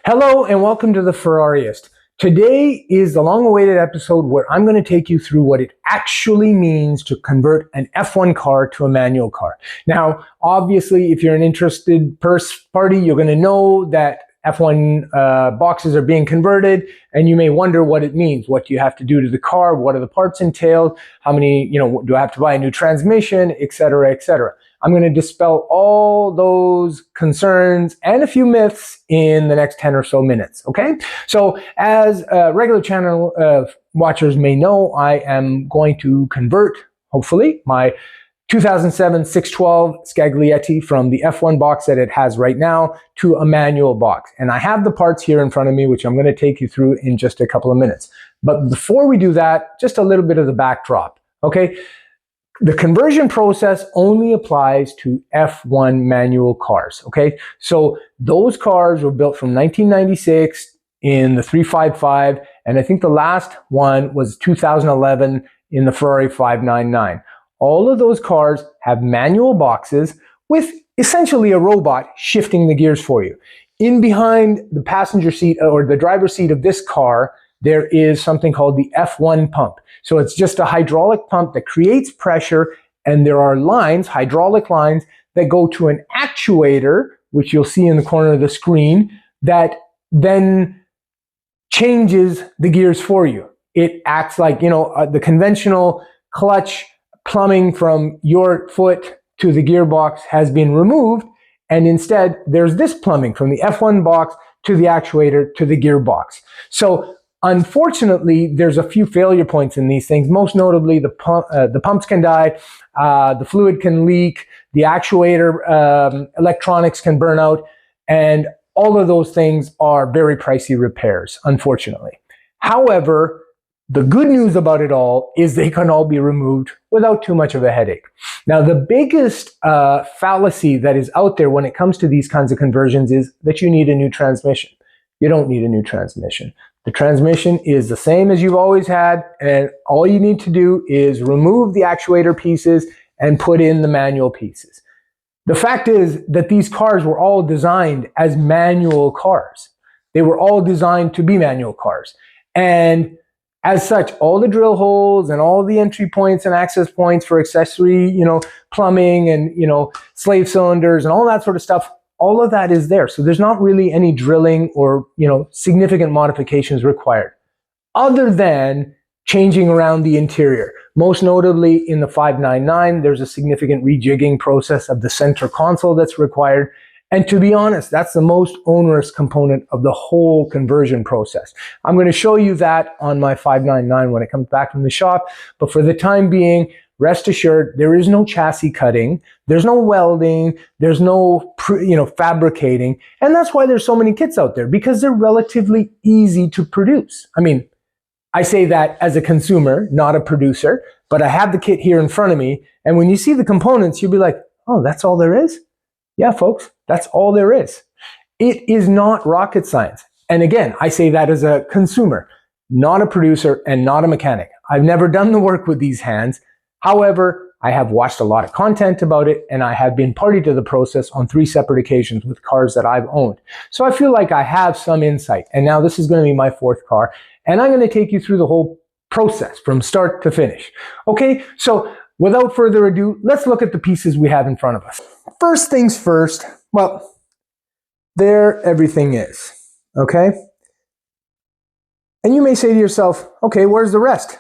Hello and welcome to the Ferrariist. Today is the long-awaited episode where I'm going to take you through what it actually means to convert an F1 car to a manual car. Now, obviously, if you're an interested party, you're going to know that F1 boxes are being converted, and you may wonder what it means. What do you have to do to the car? What are the parts entailed? How many, do I have to buy a new transmission, etc., etc. I'm going to dispel all those concerns and a few myths in the next 10 or so minutes, okay? So as regular channel watchers may know, I am going to convert, hopefully, my 2007 612 Scaglietti from the F1 box that it has right now to a manual box. And I have the parts here in front of me, which I'm going to take you through in just a couple of minutes. But before we do that, just a little bit of the backdrop, okay? The conversion process only applies to F1 manual cars, okay? So those cars were built from 1996 in the 355, and I think the last one was 2011 in the Ferrari 599. All of those cars have manual boxes with essentially a robot shifting the gears for you. In behind the passenger seat or the driver's seat of this car, there is something called the F1 pump. So it's just a hydraulic pump that creates pressure, and there are lines, hydraulic lines, that go to an actuator, which you'll see in the corner of the screen, that then changes the gears for you. It acts like, the conventional clutch plumbing from your foot to the gearbox has been removed, and instead there's this plumbing from the F1 box to the actuator to the gearbox. So unfortunately, there's a few failure points in these things. Most notably, the pumps can die, the fluid can leak, the actuator electronics can burn out, and all of those things are very pricey repairs, unfortunately. However, the good news about it all is they can all be removed without too much of a headache. Now, the biggest fallacy that is out there when it comes to these kinds of conversions is that you need a new transmission. You don't need a new transmission. The transmission is the same as you've always had, and all you need to do is remove the actuator pieces and put in the manual pieces. The fact is that these cars were all designed as manual cars. They were all designed to be manual cars. And as such, all the drill holes and all the entry points and access points for accessory, plumbing and, slave cylinders and all that sort of stuff, all of that is there. So there's not really any drilling or, significant modifications required, other than changing around the interior. Most notably in the 599, there's a significant rejigging process of the center console that's required. And to be honest, that's the most onerous component of the whole conversion process. I'm going to show you that on my 599 when it comes back from the shop. But for the time being, rest assured, there is no chassis cutting, there's no welding, there's no fabricating. And that's why there's so many kits out there, because they're relatively easy to produce. I mean, I say that as a consumer, not a producer, but I have the kit here in front of me. And when you see the components, you'll be like, oh, that's all there is? Yeah, folks, that's all there is. It is not rocket science. And again, I say that as a consumer, not a producer and not a mechanic. I've never done the work with these hands. However, I have watched a lot of content about it, and I have been party to the process on 3 separate occasions with cars that I've owned. So I feel like I have some insight. And now this is going to be my 4th car, and I'm going to take you through the whole process from start to finish. Okay, so without further ado, let's look at the pieces we have in front of us. First things first, well, there everything is, okay? And you may say to yourself, okay, where's the rest?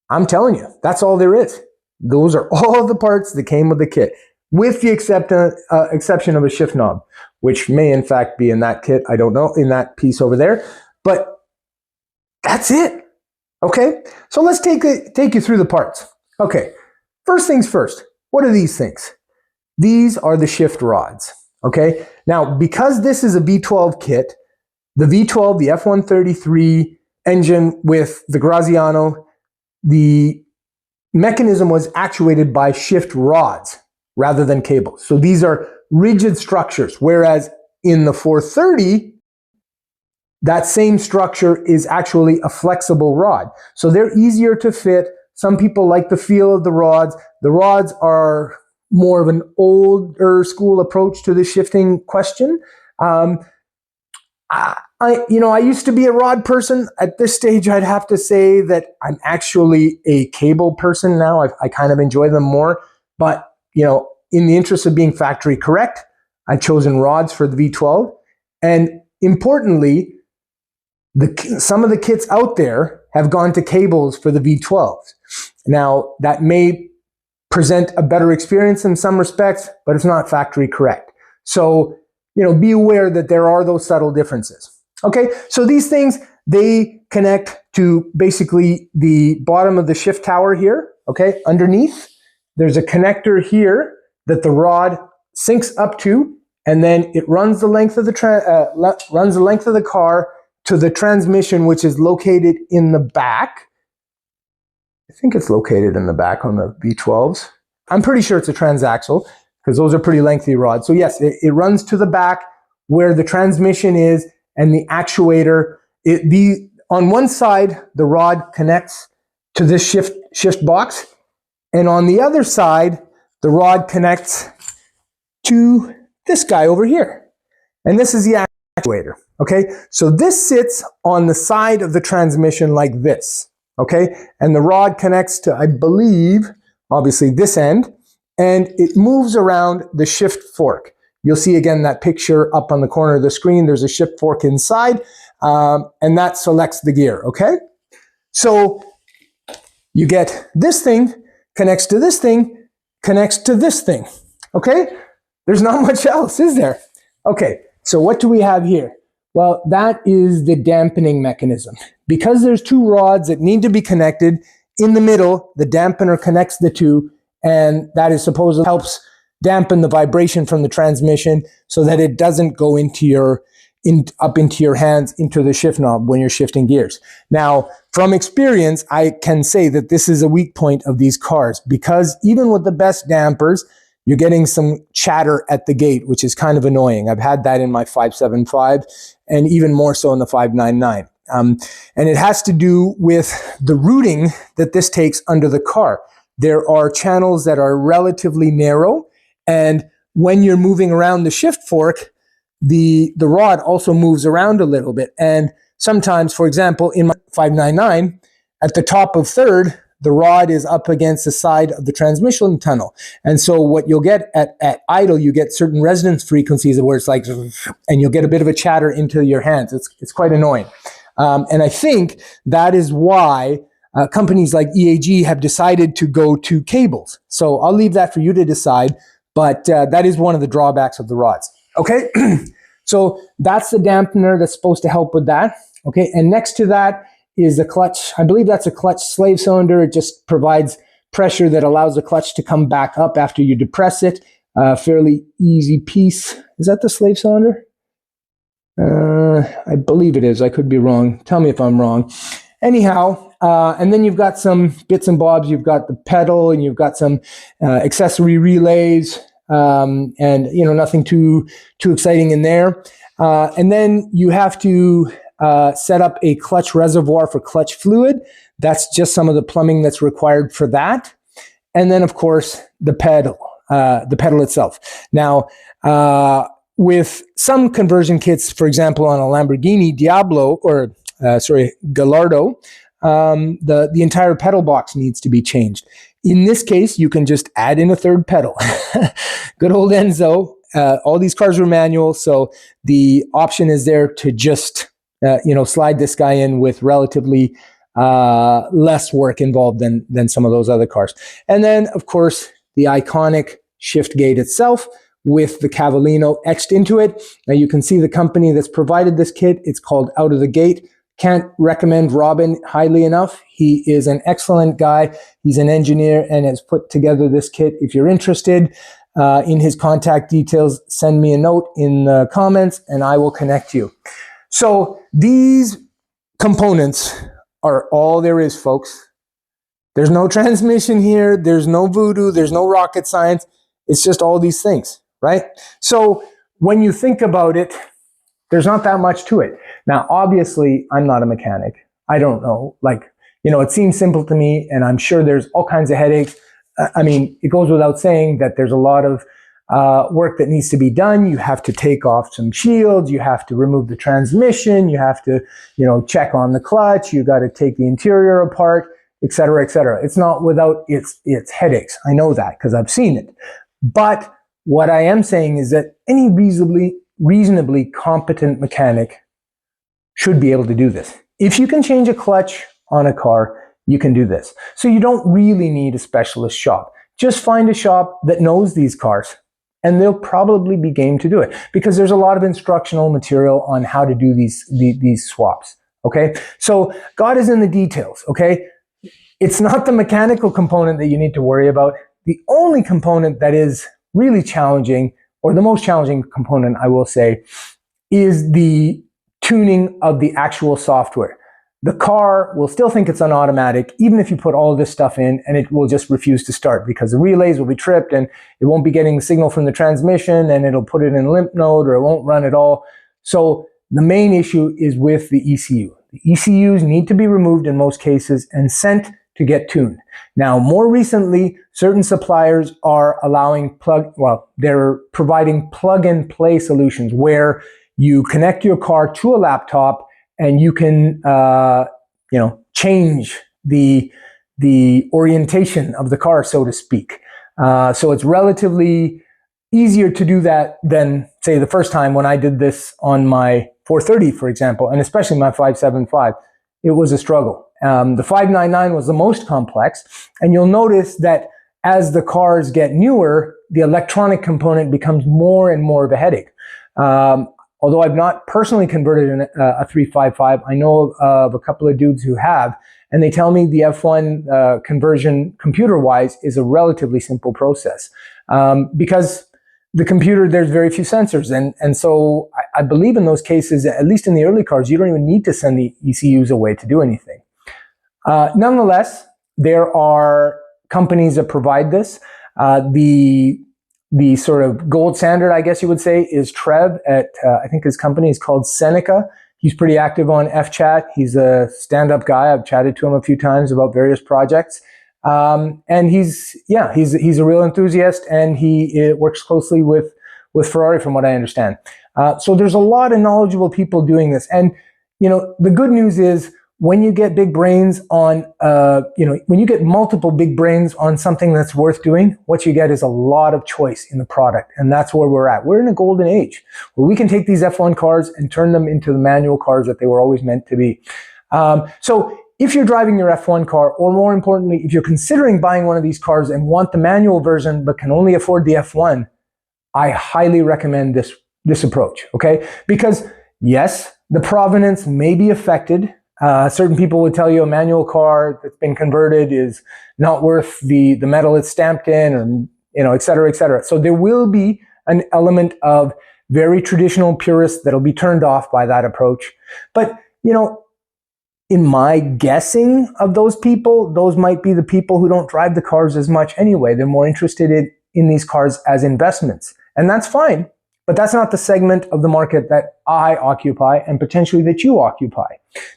I'm telling you, that's all there is. Those are all the parts that came with the kit, with the exception of a shift knob, which may in fact be in that kit, I don't know, in that piece over there, but that's it, okay? So let's take you through the parts. Okay, first things first, what are these things? These are the shift rods, okay? Now, because this is a V12 kit, the V12, the F133 engine with the Graziano, the mechanism was actuated by shift rods rather than cables. So these are rigid structures, whereas in the 430, that same structure is actually a flexible rod. So they're easier to fit. Some people like the feel of the rods. The rods are more of an older school approach to the shifting question. I used to be a rod person. At this stage, I'd have to say that I'm actually a cable person now. I kind of enjoy them more. But, in the interest of being factory correct, I've chosen rods for the V12. And importantly, some of the kits out there have gone to cables for the V12s. Now, that may present a better experience in some respects, but it's not factory correct. So, be aware that there are those subtle differences. Okay, so these things, they connect to basically the bottom of the shift tower here. Okay, underneath, there's a connector here that the rod sinks up to, and then it runs the length of the car to the transmission, which is located in the back. I think it's located in the back on the V12s. I'm pretty sure it's a transaxle because those are pretty lengthy rods. So yes, it runs to the back where the transmission is and the actuator. On one side, the rod connects to this shift box, and on the other side, the rod connects to this guy over here. And this is the actuator. Okay, so this sits on the side of the transmission like this. Okay, and the rod connects to, I believe, obviously this end, and it moves around the shift fork. You'll see again that picture up on the corner of the screen. There's a shift fork inside, and that selects the gear. Okay, so you get this thing connects to this thing, connects to this thing. Okay, there's not much else, is there? Okay, so what do we have here? Well, that is the dampening mechanism. Because there's two rods that need to be connected, in the middle, the dampener connects the two, and that is supposedly helps dampen the vibration from the transmission so that it doesn't go up into your hands, into the shift knob when you're shifting gears. Now, from experience, I can say that this is a weak point of these cars because even with the best dampers, you're getting some chatter at the gate, which is kind of annoying. I've had that in my 575 and even more so in the 599. And it has to do with the routing that this takes under the car. There are channels that are relatively narrow, and when you're moving around the shift fork, the rod also moves around a little bit. And sometimes, for example, in my 599, at the top of third, the rod is up against the side of the transmission tunnel. And so what you'll get at idle, you get certain resonance frequencies where it's like, and you'll get a bit of a chatter into your hands. It's quite annoying. And I think that is why companies like EAG have decided to go to cables. So I'll leave that for you to decide, but that is one of the drawbacks of the rods. Okay, so that's the dampener that's supposed to help with that. Okay, and next to that is the clutch. I believe that's a clutch slave cylinder. It just provides pressure that allows the clutch to come back up after you depress it. Fairly easy piece. Is that the slave cylinder? I believe it is. I could be wrong. Tell me if I'm wrong. Anyhow, and then you've got some bits and bobs. You've got the pedal and you've got some accessory relays, and nothing too exciting in there. And then you have to set up a clutch reservoir for clutch fluid. That's just some of the plumbing that's required for that. And then, of course, the pedal itself. Now, with some conversion kits, for example, on a Lamborghini Diablo Gallardo, the entire pedal box needs to be changed. In this case, you can just add in a third pedal. Good old Enzo. All these cars were manual, so the option is there to just slide this guy in with relatively less work involved than some of those other cars. And then, of course, the iconic shift gate itself with the Cavallino etched into it. Now you can see the company that's provided this kit. It's called Out of the Gate. Can't recommend Robin highly enough. He is an excellent guy. He's an engineer and has put together this kit. If you're interested in his contact details, send me a note in the comments and I will connect you. So these components are all there is, folks. There's no transmission here. There's no voodoo. There's no rocket science. It's just all these things, right? So when you think about it, there's not that much to it. Now, obviously, I'm not a mechanic. I don't know. It seems simple to me, and I'm sure there's all kinds of headaches. I mean, it goes without saying that there's a lot of work that needs to be done. You have to take off some shields. You have to remove the transmission. You have to, check on the clutch. You got to take the interior apart, et cetera, et cetera. It's not without its headaches. I know that because I've seen it. But what I am saying is that any reasonably competent mechanic should be able to do this. If you can change a clutch on a car, you can do this. So you don't really need a specialist shop. Just find a shop that knows these cars, and they'll probably be game to do it because there's a lot of instructional material on how to do these swaps. Okay, so God is in the details. Okay, it's not the mechanical component that you need to worry about. The only component that is really challenging, or the most challenging component, I will say, is the tuning of the actual software. The car will still think it's an automatic, even if you put all of this stuff in, and it will just refuse to start because the relays will be tripped and it won't be getting the signal from the transmission, and it'll put it in limp mode, or it won't run at all. So the main issue is with the ECU. The ECUs need to be removed in most cases and sent to get tuned. Now, more recently, certain suppliers are allowing they're providing plug-and-play solutions where you connect your car to a laptop and you can, change the orientation of the car, so to speak. So it's relatively easier to do that than, say, the first time when I did this on my 430, for example, and especially my 575. It was a struggle. The 599 was the most complex, and you'll notice that as the cars get newer, the electronic component becomes more and more of a headache. Although I've not personally converted a 355, I know of a couple of dudes who have, and they tell me the F1 conversion computer-wise is a relatively simple process. Because the computer, there's very few sensors, and so I believe in those cases, at least in the early cars, you don't even need to send the ECUs away to do anything. Nonetheless, there are companies that provide this. The sort of gold standard, I guess you would say, is Trev at, I think his company is called Seneca. He's pretty active on FChat. He's a stand-up guy. I've chatted to him a few times about various projects. And he's a real enthusiast, and he works closely with Ferrari from what I understand. So there's a lot of knowledgeable people doing this. And, the good news is, when you get big brains on, when you get multiple big brains on something that's worth doing, what you get is a lot of choice in the product. And that's where we're at. We're in a golden age where we can take these F1 cars and turn them into the manual cars that they were always meant to be. So if you're driving your F1 car, or more importantly, if you're considering buying one of these cars and want the manual version but can only afford the F1, I highly recommend this approach, okay? Because yes, the provenance may be affected. Certain people would tell you a manual car that's been converted is not worth the metal it's stamped in, or, et cetera, et cetera. So there will be an element of very traditional purists that'll be turned off by that approach. But, in my guessing of those people, those might be the people who don't drive the cars as much anyway. They're more interested in these cars as investments. And that's fine. But that's not the segment of the market that I occupy and potentially that you occupy.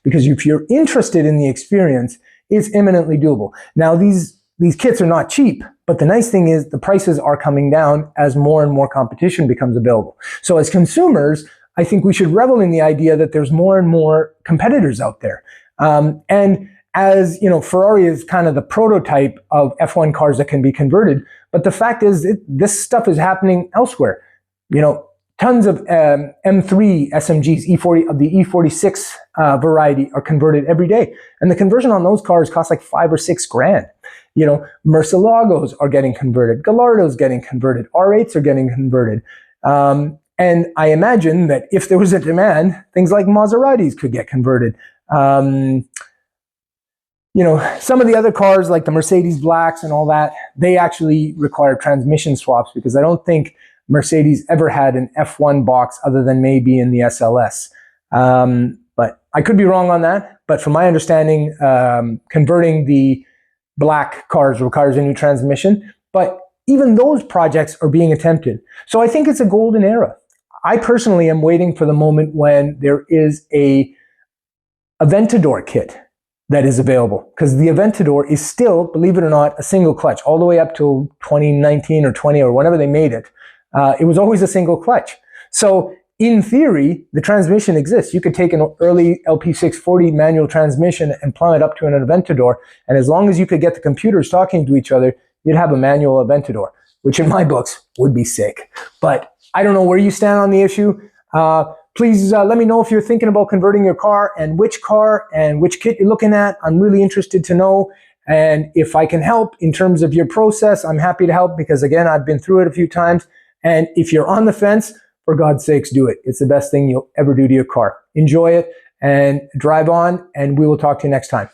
Because if you're interested in the experience, it's imminently doable. Now, these kits are not cheap, but the nice thing is the prices are coming down as more and more competition becomes available. So as consumers, I think we should revel in the idea that there's more and more competitors out there. And as, Ferrari is kind of the prototype of F1 cars that can be converted. But the fact is, this stuff is happening elsewhere. Tons of M3 SMGs, E40 of the E46 variety are converted every day, and the conversion on those cars costs like $5 or $6 grand. Murcielagos are getting converted, Gallardo's getting converted, R8s are getting converted, and I imagine that if there was a demand, things like Maseratis could get converted. Some of the other cars like the Mercedes Blacks and all that, they actually require transmission swaps because I don't think Mercedes ever had an F1 box other than maybe in the SLS. But I could be wrong on that. But from my understanding, converting the black cars requires a new transmission. But even those projects are being attempted. So I think it's a golden era. I personally am waiting for the moment when there is a Aventador kit that is available. Because the Aventador is still, believe it or not, a single clutch all the way up to 2019 or 20 or whenever they made it. it was always a single clutch. So in theory, the transmission exists. You could take an early LP640 manual transmission and plumb it up to an Aventador, and as long as you could get the computers talking to each other, you'd have a manual Aventador, which in my books would be sick. But I don't know where you stand on the issue. Please let me know if you're thinking about converting your car and which kit you're looking at. I'm really interested to know. And if I can help in terms of your process, I'm happy to help because, again, I've been through it a few times. And if you're on the fence, for God's sakes, do it. It's the best thing you'll ever do to your car. Enjoy it and drive on, and we will talk to you next time.